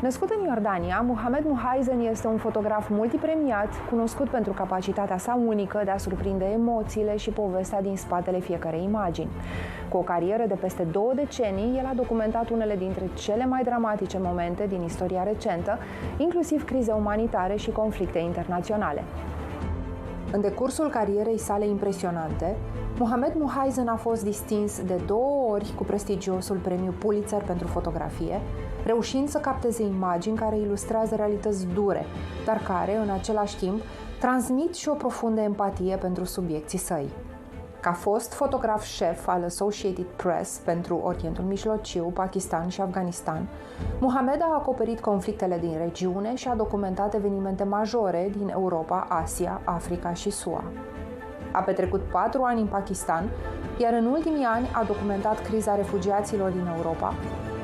Născut în Iordania, Muhammed Muheisen este un fotograf multipremiat, cunoscut pentru capacitatea sa unică de a surprinde emoțiile și povestea din spatele fiecarei imagini. Cu o carieră de peste 2 decenii, el a documentat unele dintre cele mai dramatice momente din istoria recentă, inclusiv crize umanitare și conflicte internaționale. În decursul carierei sale impresionante, Muhammed Muheisen a fost distins de 2 ori cu prestigiosul premiu Pulitzer pentru fotografie, reușind să capteze imagini care ilustrează realități dure, dar care, în același timp, transmit și o profundă empatie pentru subiecții săi. Ca fost fotograf șef al Associated Press pentru Orientul Mijlociu, Pakistan și Afganistan, Muhammed a acoperit conflictele din regiune și a documentat evenimente majore din Europa, Asia, Africa și SUA. A petrecut 4 ani în Pakistan, iar în ultimii ani a documentat criza refugiaților din Europa,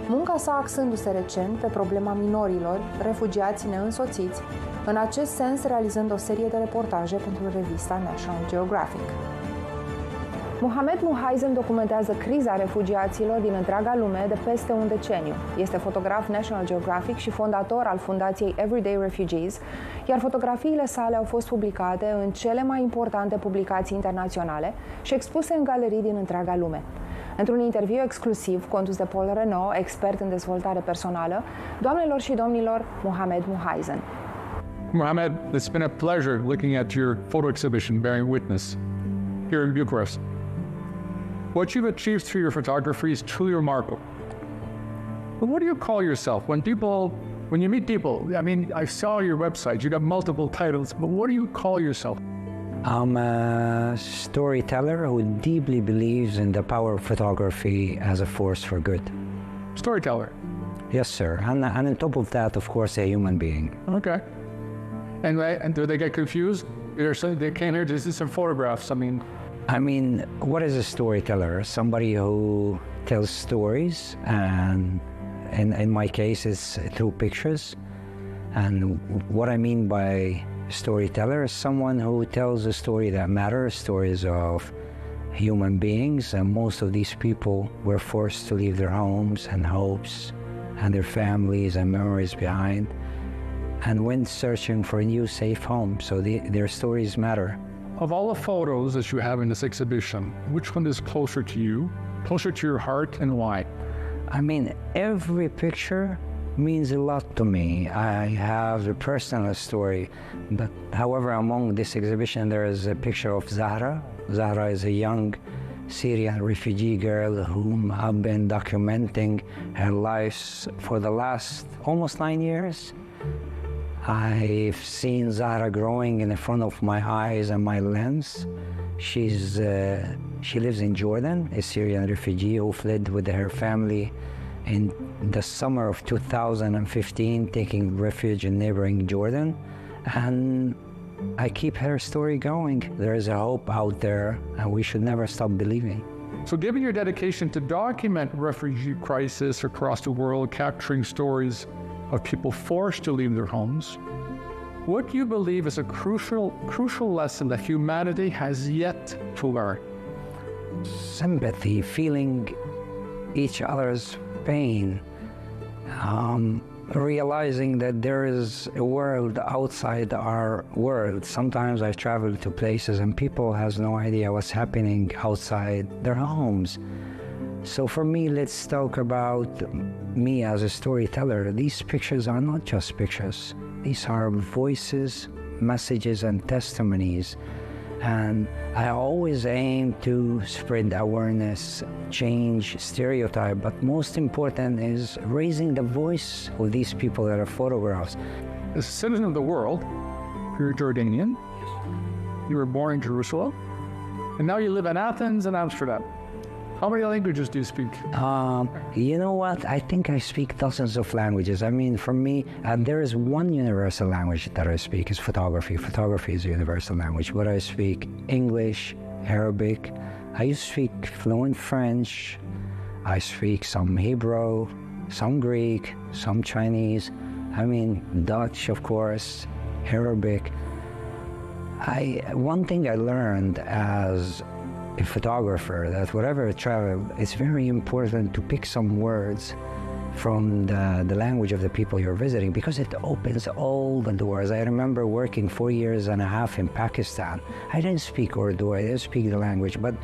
munca sa axându-se recent pe problema minorilor, refugiați neînsoțiți, în acest sens realizând o serie de reportaje pentru revista National Geographic. Muhammed Muheisen documentează criza refugiaților din întreaga lume de peste un deceniu. Este fotograf National Geographic și fondator al fundației Everyday Refugees, iar fotografiile sale au fost publicate în cele mai importante publicații internaționale și expuse în galerii din întreaga lume. Într-un interviu exclusiv condus de Renaud, expert în dezvoltare personală, doamnelor și domnilor, Muhammed Muheisen. Muhammed, it's been a pleasure looking at your photo exhibition bearing witness here in Bucharest. What you've achieved through your photography is truly remarkable. But what do you call yourself when you meet people? I mean, I saw your website, you got multiple titles, but what do you call yourself? I'm a storyteller who deeply believes in the power of photography as a force for good. Storyteller? Yes, sir. And on top of that, of course, a human being. Okay. And do they get confused? They came here to see some photographs. I mean, what is a storyteller? Somebody who tells stories, and in my case, it's through pictures. And what I mean by storyteller is someone who tells a story that matters, stories of human beings, and most of these people were forced to leave their homes and hopes and their families and memories behind, and went searching for a new safe home, so their stories matter. Of all the photos that you have in this exhibition, which one is closer to you, closer to your heart, and why? I mean, every picture means a lot to me. I have a personal story, but however, among this exhibition, there is a picture of Zahra. Zahra is a young Syrian refugee girl whom I've been documenting her life for the last almost 9 years. I've seen Zahra growing in front of my eyes and my lens. She lives in Jordan, a Syrian refugee who fled with her family in the summer of 2015, taking refuge in neighboring Jordan. And I keep her story going. There is a hope out there, and we should never stop believing. So given your dedication to document refugee crisis across the world, capturing stories of people forced to leave their homes, what do you believe is a crucial lesson that humanity has yet to learn? Sympathy, feeling each other's pain, realizing that there is a world outside our world. Sometimes I travel to places and people has no idea what's happening outside their homes. So for me, let's talk about me as a storyteller. These pictures are not just pictures. These are voices, messages, and testimonies. And I always aim to spread awareness, change stereotype, but most important is raising the voice of these people that are photographs. As a citizen of the world, you're Jordanian, you were born in Jerusalem, and now you live in Athens and Amsterdam. How many languages do you speak? You know what? I think I speak dozens of languages. I mean, for me, there is one universal language that I speak, is photography. Photography is a universal language. But I speak English, Arabic. I used to speak fluent French. I speak some Hebrew, some Greek, some Chinese. I mean, Dutch, of course, Arabic. One thing I learned as a photographer, that wherever I travel, it's very important to pick some words from the language of the people you're visiting, because it opens all the doors. I remember working 4 years and a half in Pakistan. I didn't speak Urdu, I didn't speak the language, but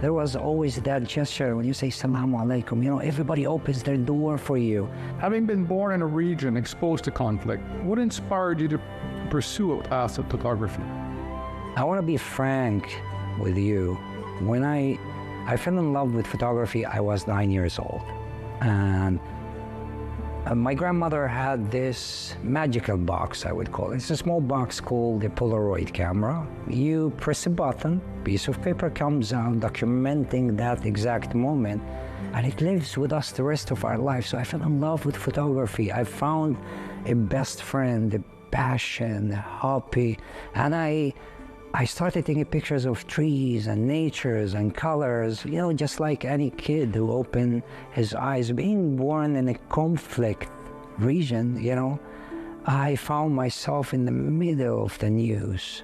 there was always that gesture when you say Salaam Alaikum, you know, everybody opens their door for you. Having been born in a region exposed to conflict, what inspired you to pursue a path of photography? I want to be frank with you. When I fell in love with photography, I was 9 years old. And my grandmother had this magical box, I would call it. It's a small box called a Polaroid camera. You press a button, piece of paper comes out documenting that exact moment, and it lives with us the rest of our life. So I fell in love with photography. I found a best friend, a passion, a hobby, and I started taking pictures of trees and natures and colors, you know, just like any kid who opened his eyes. Being born in a conflict region, you know, I found myself in the middle of the news.